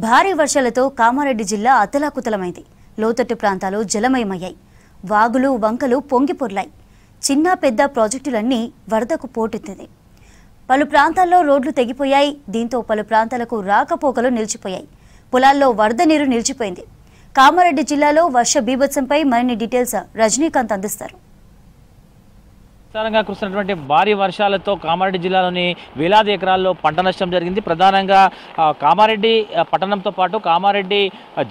భారీ వర్షాలతో కామారెడ్డి జిల్లా అతలాకుతలమైంది. లోతట్టు ప్రాంతాలు జలమయమయ్యాయి. వాగులు వంకలు పొంగిపొర్లాయి. చిన్న పెద్ద ప్రాజెక్టులన్నీ వరదకు పోటెత్తింది. పలు ప్రాంతాల్లో రోడ్లు తెగిపోయాయి. దీంతో పలు ప్రాంతాలకు రాకపోకలు నిలిచిపోయాయి. పొలాల్లో వరద నీరు నిలిచిపోయింది. కామారెడ్డి జిల్లాలో వర్ష బీభత్సంపై మరిన్ని డీటెయిల్స్ రజనీకాంత్ అందిస్తారు. విస్తారంగా కురుస్తున్నటువంటి భారీ వర్షాలతో కామారెడ్డి జిల్లాలోని వేలాది ఎకరాల్లో పంట నష్టం జరిగింది. ప్రధానంగా కామారెడ్డి పట్టణంతో పాటు కామారెడ్డి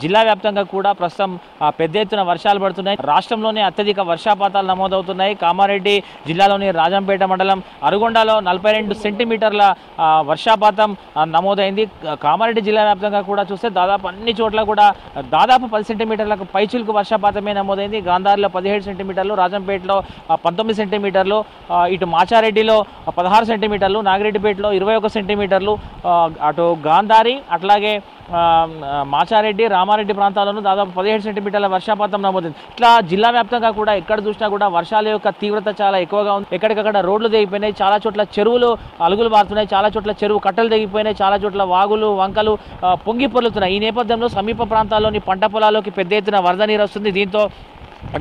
జిల్లా వ్యాప్తంగా కూడా ప్రస్తుతం పెద్ద ఎత్తున వర్షాలు పడుతున్నాయి. రాష్ట్రంలోనే అత్యధిక వర్షపాతాలు నమోదవుతున్నాయి. కామారెడ్డి జిల్లాలోని రాజంపేట మండలం అరుగొండలో 42 సెంటీమీటర్ల వర్షపాతం నమోదైంది. కామారెడ్డి జిల్లా వ్యాప్తంగా కూడా చూస్తే దాదాపు అన్ని చోట్ల కూడా దాదాపు 10 సెంటీమీటర్లకు పైచిలుకు వర్షపాతమే నమోదైంది. గాంధార్లో 17 సెంటీమీటర్లు, రాజంపేటలో 19 సెంటీమీటర్లు, ఇటు మాచారెడ్డిలో 16 సెంటీమీటర్లు, నాగిరెడ్డిపేటలో 21 సెంటీమీటర్లు, అటు గాంధారి అట్లాగే మాచారెడ్డి రామారెడ్డి ప్రాంతాల్లోనూ దాదాపు 17 సెంటీమీటర్ల వర్షపాతం నమోదైంది. ఇట్లా జిల్లా వ్యాప్తంగా కూడా ఎక్కడ చూసినా కూడా వర్షాల యొక్క తీవ్రత చాలా ఎక్కువగా ఉంది. ఎక్కడికక్కడ రోడ్లు తెగిపోయినాయి. చాలా చోట్ల చెరువులు అలుగులు బారుతున్నాయి. చాలా చోట్ల చెరువు కట్టలు తెగిపోయినాయి. చాలా చోట్ల వాగులు వంకలు పొంగి పొర్లుతున్నాయి. ఈ నేపథ్యంలో సమీప ప్రాంతాల్లోని పంట పొలాల్లోకి పెద్ద ఎత్తున వరద నీరు వస్తుంది. దీంతో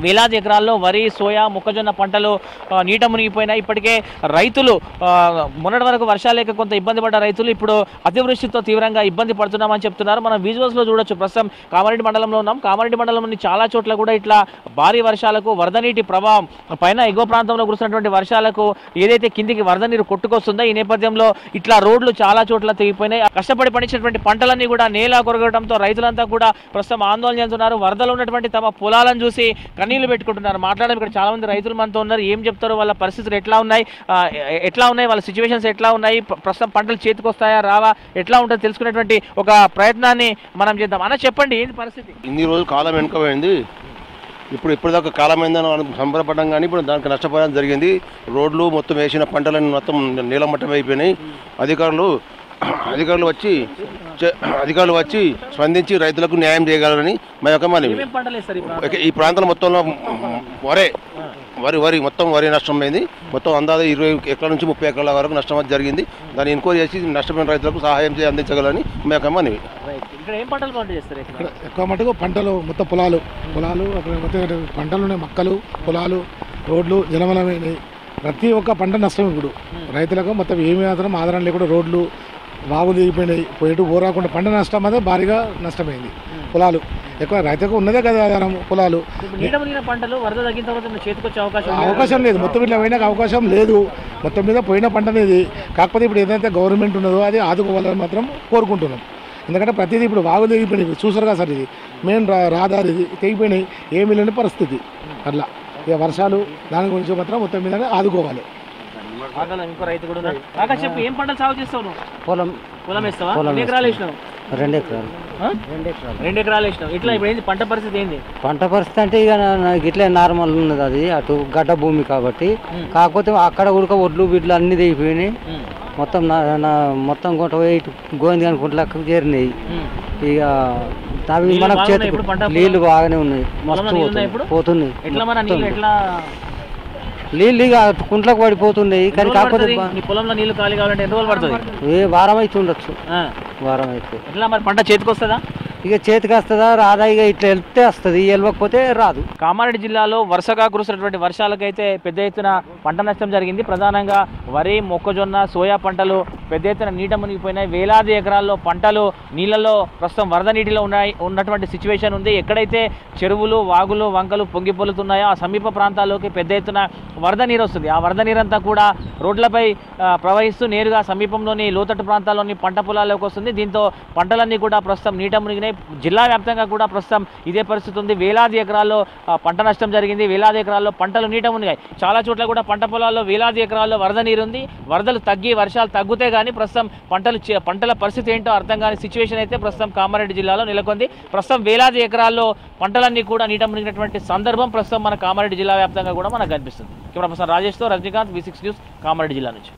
వేలాది ఎకరాల్లో వరి, సోయా, మొక్కజొన్న పంటలు నీట మునిగిపోయినాయి. ఇప్పటికే రైతులు మొన్నటి వరకు వర్షాలు లేక కొంత ఇబ్బంది పడ్డ రైతులు ఇప్పుడు అతివృష్టితో తీవ్రంగా ఇబ్బంది పడుతున్నామని చెప్తున్నారు. మనం విజువల్స్లో చూడొచ్చు. ప్రస్తుతం కామారెడ్డి మండలంలో ఉన్నాం. కామారెడ్డి మండలంలోని చాలా చోట్ల కూడా ఇట్లా భారీ వర్షాలకు వరద నీటి ప్రవాహం పైన ఎగువ ప్రాంతంలో కురుస్తున్నటువంటి వర్షాలకు ఏదైతే కిందికి వరద నీరు కొట్టుకొస్తుందో ఈ నేపథ్యంలో ఇట్లా రోడ్లు చాలా చోట్ల తెగిపోయినాయి. కష్టపడి పండించినటువంటి పంటలన్నీ కూడా నేల కొరగడంతో రైతులంతా కూడా ప్రస్తుతం ఆందోళన చెందుతున్నారు. వరదలు ఉన్నటువంటి తమ పొలాలను చూసి కన్నీళ్లు పెట్టుకుంటున్నారు. మాట్లాడడం ఇక్కడ చాలా మంది రైతులు మనతో ఉన్నారు. ఏం చెప్తారు, వాళ్ళ పరిస్థితులు ఎట్లా ఉన్నాయి, వాళ్ళ సిచ్యువేషన్స్ ఎట్లా ఉన్నాయి, ప్రస్తుతం పంటలు చేతికి వస్తాయా రావా, ఎట్లా ఉంటుందో తెలుసుకునేటువంటి ఒక ప్రయత్నాన్ని మనం చేద్దాం. అన్న చెప్పండి, ఏంటి పరిస్థితి? ఇన్ని రోజులు కాలం వెనుకపోయింది. ఇప్పటిదాకా కాలం అయిందని సంబరపడడం కానీ ఇప్పుడు దానికి నష్టపోవడం జరిగింది. రోడ్లు మొత్తం వేసిన పంటలన్నీ మొత్తం నీలమట్టం అయిపోయినాయి. అధికారులు వచ్చి స్పందించి రైతులకు న్యాయం చేయగలరని మా యొక్క మనవి. ఈ ప్రాంతంలో మొత్తంలో వరి మొత్తం వరి నష్టం అయింది. మొత్తం అందాజ 20 ఎకరాల నుంచి 30 ఎకరాల వరకు నష్టం జరిగింది. దాన్ని ఎంక్వైరీ చేసి నష్టపోయిన రైతులకు సహాయం అందించగలని మా యొక్క మనవి. ఎక్కువ మటుకు పంటలు మొత్తం పొలాలు మొత్తం పంటలు, మొక్కలు, పొలాలు, రోడ్లు జలమలమైనవి. ప్రతి ఒక్క పంట నష్టం. ఇప్పుడు రైతులకు మొత్తం ఏమి ఆధారం లేకుండా రోడ్లు వాగులు దిగిపోయినాయి. పోయేటు పోరాకుండా పంట నష్టం అదే భారీగా నష్టమైంది. పొలాలు ఎక్కువ రైతుకు ఉన్నదే కదా ఆధారం. పొలాలు అవకాశం లేదు. మొత్తం ఇట్లా పోయినాక అవకాశం లేదు. మొత్తం మీద పోయిన పంట అనేది. కాకపోతే ఇప్పుడు ఏదైతే గవర్నమెంట్ ఉన్నదో అది ఆదుకోవాలని మాత్రం కోరుకుంటున్నాం. ఎందుకంటే ప్రతిదీ ఇప్పుడు వాగు తెగిపోయినాయి. చూసారుగా సార్, ఇది మెయిన్ రహదారి ఇది తెగిపోయినాయి. ఏమీ లేని పరిస్థితి. అట్లా ఇక వర్షాలు దాని గురించి మాత్రం మొత్తం మీద ఆదుకోవాలి. ఇంకో రైతు కూడా చెప్పు, ఏం పంటలు సాగు చేస్తావు? పొలం వేస్తావా? 2 ఎకరాలు వేసినావు? 2 ఎకరాలు. 2 ఎకరాలు వేసినావు. ఇట్లా ఇప్పుడు ఏంది పంట పరిస్థితి? ఏంది పంట పరిస్థితి అంటే ఇక ఇట్లే నార్మల్ ఉన్నది. అది అటు గడ్డ భూమి కాబట్టి. కాకపోతే అక్కడ ఉడక ఒడ్లు బిడ్లు అన్ని దిగిపోయినాయి. మొత్తం మొత్తం కొంట ఇటు గోవింద గాని గుంటలకు చేరినాయి. ఇక అవి మనకు చేతికి నీళ్లు బాగానే ఉన్నాయి. మస్తు పోతున్నాయి నీళ్ళు. ఇక కుంట్లకు పడిపోతున్నాయి. కానీ కాకపోతే పొలంలో నీళ్లు ఖాళీ కావాలంటే ఎన్ని రోజులు పడుతుంది? వారం అయితే ఉండొచ్చు. వారం అయితే ఎట్లా మరి పంట చేతికి వస్తుందా? ఇక చేతికి వస్తుందా రాదా? ఇక ఇట్లా వెళ్తే వస్తుంది, వెళ్ళకపోతే రాదు. కామారెడ్డి జిల్లాలో వరుసగా కురుస్తున్నటువంటి వర్షాలకైతే పెద్ద ఎత్తున పంట నష్టం జరిగింది. ప్రధానంగా వరి, మొక్కజొన్న, సోయా పంటలు పెద్ద ఎత్తున నీట మునిగిపోయినాయి. వేలాది ఎకరాల్లో పంటలు నీళ్ళలో ప్రస్తుతం వరద నీటిలో ఉన్నటువంటి సిచ్యువేషన్ ఉంది. ఎక్కడైతే చెరువులు, వాగులు, వంకలు పొంగి పొర్లుతున్నాయో ఆ సమీప ప్రాంతాల్లోకి పెద్ద ఎత్తున వరద నీరు వస్తుంది. ఆ వరద నీరంతా కూడా రోడ్లపై ప్రవహిస్తూ నేరుగా సమీపంలోని లోతట్టు ప్రాంతాల్లోని పంట పొలాల్లోకి వస్తుంది. దీంతో పంటలన్నీ కూడా ప్రస్తుతం నీట మునిగినాయి. జిల్లా వ్యాప్తంగా కూడా ప్రస్తుతం ఇదే పరిస్థితి ఉంది. వేలాది ఎకరాల్లో పంట నష్టం జరిగింది. వేలాది ఎకరాల్లో పంటలు నీట మునిగాయి. చాలా చోట్ల కూడా పంట పొలాల్లో వేలాది ఎకరాల్లో వరద నీరు ఉంది. వరదలు తగ్గి వర్షాలు తగ్గితే కానీ ప్రస్తుతం పంటల పరిస్థితి ఏంటో అర్థం కాని సిచ్యువేషన్ అయితే ప్రస్తుతం కామారెడ్డి జిల్లాలో నెలకొంది. ప్రస్తుతం వేలాది ఎకరాల్లో పంటలన్నీ కూడా నీట మునిగినటువంటి సందర్భం ప్రస్తుతం మన కామారెడ్డి జిల్లా వ్యాప్తంగా కూడా మనకు కనిపిస్తుంది. కెమెరా పర్సన్ రాజేష్తో రజనీకాంత్, V6 న్యూస్, కామారెడ్డి జిల్లా నుంచి.